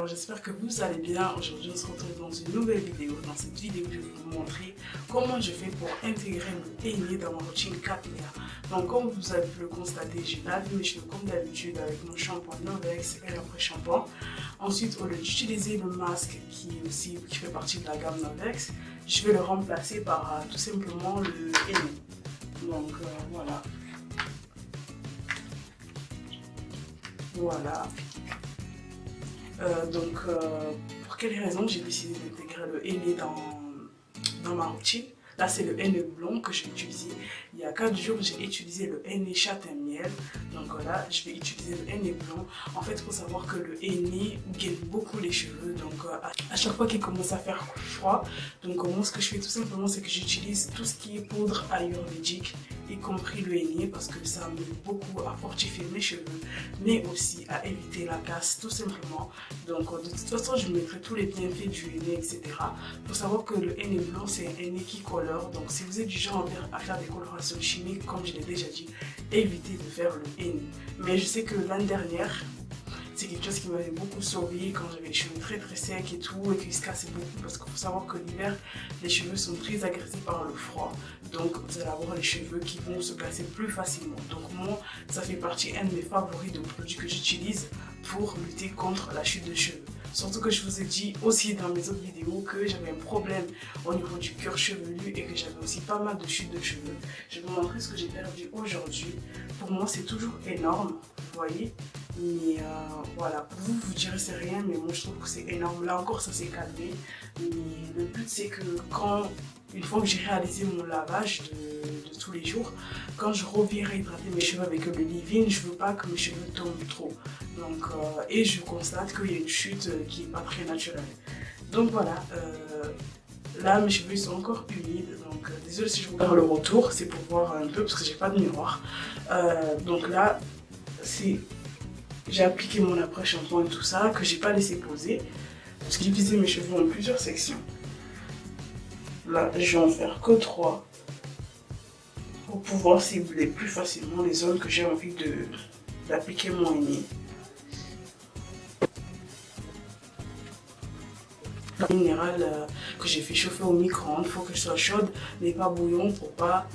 j'espère que vous allez bien. Aujourd'hui on se retrouve dans une nouvelle vidéo. Dans cette vidéo je vais vous montrer comment je fais pour intégrer le henné dans ma routine capillaire. Donc comme vous avez pu le constater, j'ai lavé mes cheveux comme d'habitude avec mon shampoing Novex et l'après-shampoing. Ensuite, au lieu d'utiliser le masque qui fait partie de la gamme Novex, je vais le remplacer par tout simplement le henné. Donc voilà. Voilà. Pour quelles raisons j'ai décidé d'intégrer le henné dans ma routine? Là, c'est le henné blond que j'ai utilisé. Il y a 4 jours, j'ai utilisé le henné châtain miel. Donc voilà, je vais utiliser le henné blond. En fait, il faut savoir que le henné gaine beaucoup les cheveux. Donc à chaque fois qu'il commence à faire froid, donc moi, ce que je fais tout simplement, c'est que j'utilise tout ce qui est poudre ayurvédique, y compris le henné, parce que ça m'aide beaucoup à fortifier mes cheveux, mais aussi à éviter la casse, tout simplement. Donc de toute façon, je mettrai tous les bienfaits du henné, etc. Il faut savoir que le henné blanc, c'est un henné qui colore. Donc si vous êtes du genre à faire des colorations chimiques, comme je l'ai déjà dit, évitez de faire le henné. Mais je sais que l'année dernière, c'est quelque chose qui m'avait beaucoup sauvé quand j'avais les cheveux très secs et tout, et qu'ils se cassaient beaucoup, parce qu'il faut savoir que l'hiver, les cheveux sont très agressés par le froid. Donc vous allez avoir les cheveux qui vont se casser plus facilement. Donc moi, ça fait partie un de mes favoris de produits que j'utilise pour lutter contre la chute de cheveux. Surtout que je vous ai dit aussi dans mes autres vidéos que j'avais un problème au niveau du cuir chevelu et que j'avais aussi pas mal de chutes de cheveux. Je vais vous montrer ce que j'ai perdu aujourd'hui. Pour moi, c'est toujours énorme, vous voyez. Mais voilà, pour vous, vous direz c'est rien, mais moi je trouve que c'est énorme. Là encore, ça s'est calmé. Mais le but, c'est que une fois que j'ai réalisé mon lavage de tous les jours, quand je reviens réhydrater mes cheveux avec le leave-in, je veux pas que mes cheveux tombent trop. Donc, et je constate qu'il y a une chute qui n'est pas très naturelle. Donc voilà, là mes cheveux sont encore humides. Donc désolé si je vous regarde le retour, c'est pour voir un peu parce que j'ai pas de miroir. Donc là, j'ai appliqué mon après-shampoing et tout ça, que j'ai pas laissé poser. Parce que j'ai divisé mes cheveux en plusieurs sections. Là, je vais en faire que 3 pour pouvoir cibler plus facilement les zones que j'ai envie d'appliquer mon henné. Minérale que j'ai fait chauffer au micro-ondes, il faut qu'elle soit chaude mais pas bouillon pour pas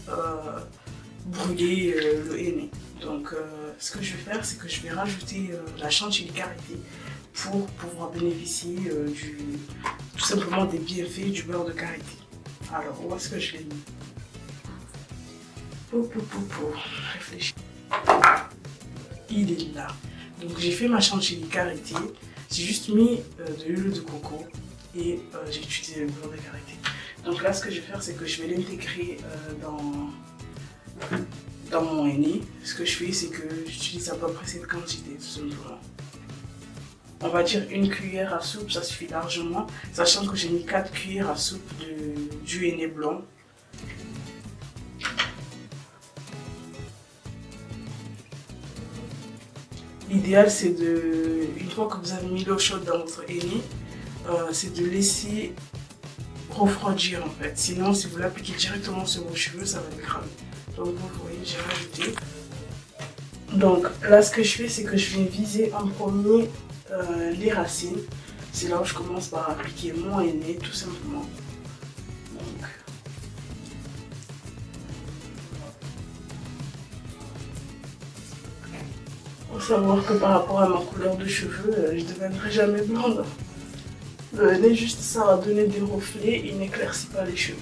brûler le henné. Donc ce que je vais faire, c'est que je vais rajouter la chantilly karité pour pouvoir bénéficier tout simplement des bienfaits du beurre de karité. Alors où est-ce que je l'ai mis? Réfléchis. Il est là. Donc j'ai fait ma chantilly karité, j'ai juste mis de l'huile de coco et j'ai utilisé le beurre de karité. Donc là, ce que je vais faire, c'est que je vais l'intégrer dans mon henné. Ce que je fais, c'est que j'utilise à peu près cette quantité, tout simplement. On va dire une cuillère à soupe, ça suffit largement, sachant que j'ai mis 4 cuillères à soupe du henné blanc. L'idéal, c'est une fois que vous avez mis l'eau chaude dans votre henné, c'est de laisser refroidir en fait. Sinon, si vous l'appliquez directement sur vos cheveux, ça va les cramer. Donc vous voyez, j'ai rajouté. Donc là, ce que je fais, c'est que je vais viser en premier les racines. C'est là où je commence par appliquer mon henné, tout simplement. Donc, faut savoir que par rapport à ma couleur de cheveux, je ne deviendrai jamais blonde. Le henné, juste ça va donner des reflets, il n'éclaircit pas les cheveux.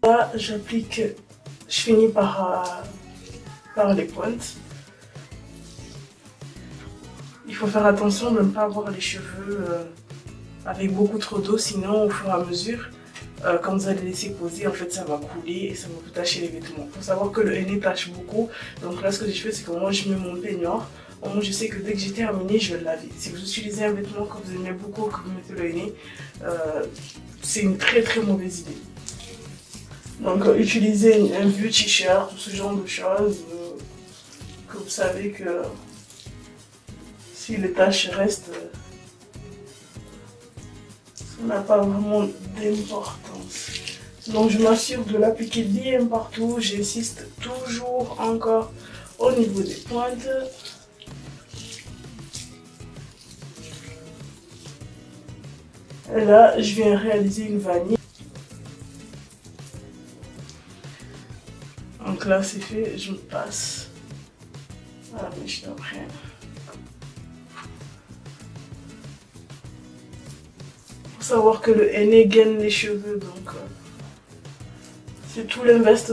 Là, j'applique, je finis par les pointes. Il faut faire attention de ne pas avoir les cheveux avec beaucoup trop d'eau, sinon au fur et à mesure, Quand vous allez laisser poser, en fait ça va couler et ça va vous tacher les vêtements. Il faut savoir que le henné tâche beaucoup. Donc là ce que je fais c'est que moi je mets mon peignoir. Au moins je sais que dès que j'ai terminé je vais le laver. Si vous utilisez un vêtement que vous aimez beaucoup, que vous mettez le henné, c'est une très très mauvaise idée. Donc utilisez un vieux t-shirt ou ce genre de choses que vous savez que si les taches restent, ça n'a pas vraiment d'importance. Donc je m'assure de l'appliquer bien partout. J'insiste toujours encore au niveau des pointes. Et là, je viens réaliser une vanille. Donc là, c'est fait. Je me passe à la mèche d'après. Faut savoir que le henné gaine les cheveux, donc c'est tout l'inverse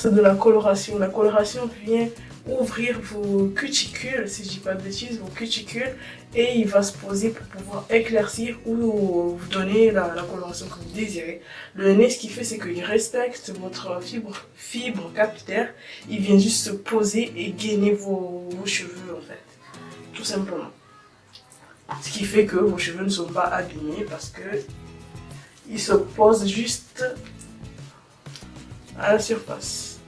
de la coloration. La coloration vient ouvrir vos cuticules, si je dis pas de bêtises, vos cuticules, et il va se poser pour pouvoir éclaircir ou vous donner la coloration que vous désirez. Le henné, ce qu'il fait, c'est qu'il respecte votre fibre capillaire. Il vient juste se poser et gainer vos cheveux, en fait, tout simplement. Ce qui fait que vos cheveux ne sont pas abîmés parce que ils se posent juste à la surface.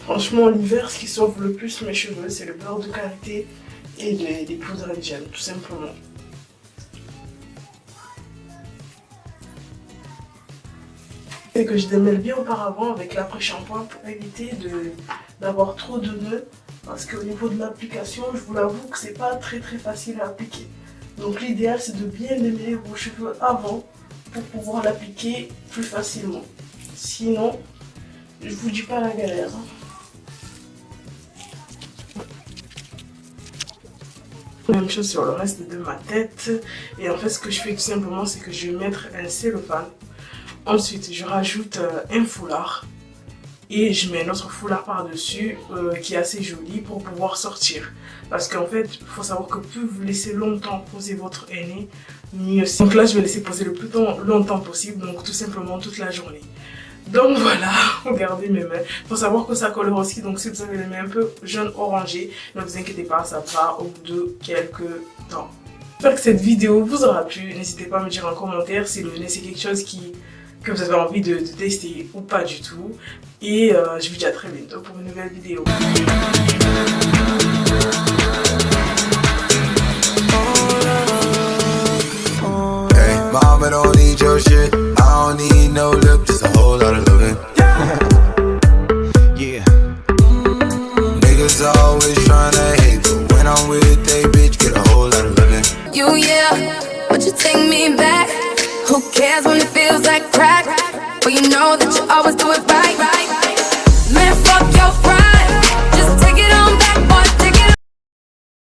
Franchement, l'hiver, ce qui sauve le plus mes cheveux, c'est le beurre de karité et les poudres indiennes, tout simplement. Et que je démêle bien auparavant avec l'après-shampoing pour éviter d'avoir trop de nœuds. Parce qu'au niveau de l'application, je vous l'avoue que c'est pas très facile à appliquer. Donc l'idéal, c'est de bien démêler vos cheveux avant pour pouvoir l'appliquer plus facilement. Sinon, je vous dis pas la galère. Même chose sur le reste de ma tête. Et en fait, ce que je fais tout simplement, c'est que je vais mettre un cellophane. Ensuite, je rajoute un foulard. Et je mets un autre foulard par-dessus qui est assez joli pour pouvoir sortir. Parce qu'en fait, il faut savoir que plus vous laissez longtemps poser votre henné, mieux c'est. Donc là, je vais laisser poser le plus longtemps possible, donc tout simplement toute la journée. Donc voilà, regardez mes mains. Il faut savoir que ça colore aussi, donc si vous avez les mains un peu jaune orangé, ne vous inquiétez pas, ça part au bout de quelques temps. J'espère que cette vidéo vous aura plu. N'hésitez pas à me dire en commentaire si le henné c'est quelque chose que vous avez envie de tester ou pas du tout. Et je vous dis à très bientôt pour une nouvelle vidéo. Hey, mama don't need your shit. I don't need no lip, just a whole lot of